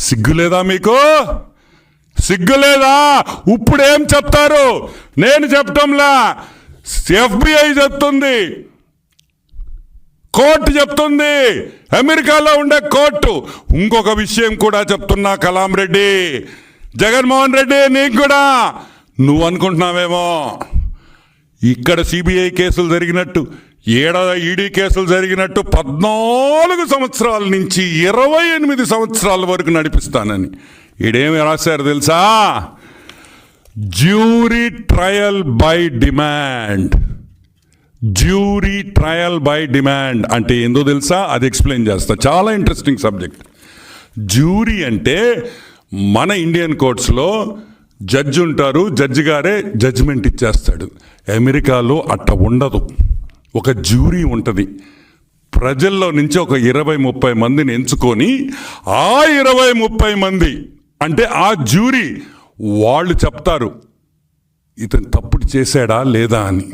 సిగ్గులేదా మీకు? సిగ్గులేదా? ఇప్పుడేం చెప్తారు? నేను చెప్పటంలా, FBI చెప్తుంది, కోర్టు చెప్తుంది, అమెరికాలో ఉండే కోర్టు. ఇంకొక విషయం కూడా చెప్తున్నా కలాం రెడ్డి, జగన్మోహన్ రెడ్డి, నీకు కూడా నువ్వు అనుకుంటున్నావేమో ఇక్కడ సిబిఐ కేసులు జరిగినట్టు, ఈడీ కేసులు జరిగినట్టు 14 సంవత్సరాల నుంచి 28 సంవత్సరాల వరకు నడిపిస్తానని. ఈడేమి రాశారు తెలుసా? Jury trial by demand. Jury trial by demand అంటే ఏందో తెలుసా? అది ఎక్స్ప్లెయిన్ చేస్తా. చాలా ఇంట్రెస్టింగ్ సబ్జెక్ట్. జ్యూరీ అంటే మన ఇండియన్ కోర్ట్స్లో జడ్జి ఉంటారు, జడ్జి గారే జడ్జిమెంట్ ఇచ్చేస్తాడు. అమెరికాలో అట్ట ఉండదు. ఒక జ్యూరీ ఉంటుంది. ప్రజల్లో నుంచి ఒక 20-30 మందిని ఎంచుకొని ఆ 20-30 మంది అంటే ఆ జ్యూరీ వాళ్ళు చెప్తారు ఇతను తప్పుడు చేశాడా లేదా అని.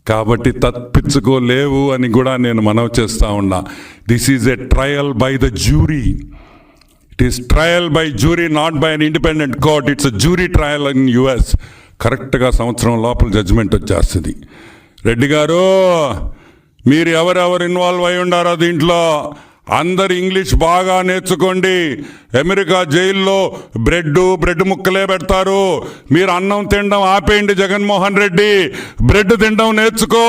కాబట్టి తప్పించుకోలేవు అని కూడా నేను మనవి చేస్తూ ఉన్నా. This is a trial by the jury. It is trial by jury, not by an independent court. It's jury trial in US. కరెక్ట్గా సంవత్సరం లోపల జడ్జిమెంట్ వచ్చేస్తుంది. రెడ్డి గారు, మీరు ఎవరెవరు ఇన్వాల్వ్ అయి ఉండారో దీంట్లో అందరు ఇంగ్లీష్ బాగా నేర్చుకోండి. అమెరికా జైల్లో బ్రెడ్ ముక్కలే పెడతారు. మీరు అన్నం తినడం ఆపేయండి. జగన్మోహన్ రెడ్డి, బ్రెడ్ తినడం నేర్చుకో.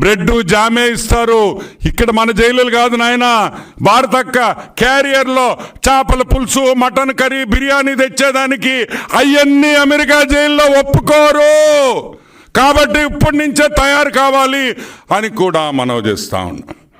బ్రెడ్ జామే ఇస్తారు. ఇక్కడ మన జైలులు కాదు నాయన. భారతక్క క్యారియర్లో చేపల పులుసు, మటన్ కర్రీ, బిర్యానీ తెచ్చేదానికి అవన్నీ అమెరికా జైల్లో ఒప్పుకోరు. కాబట్టి ఇప్పటి నుంచే తయారు కావాలి అని కూడా మనవి చేస్తా ఉన్నాం.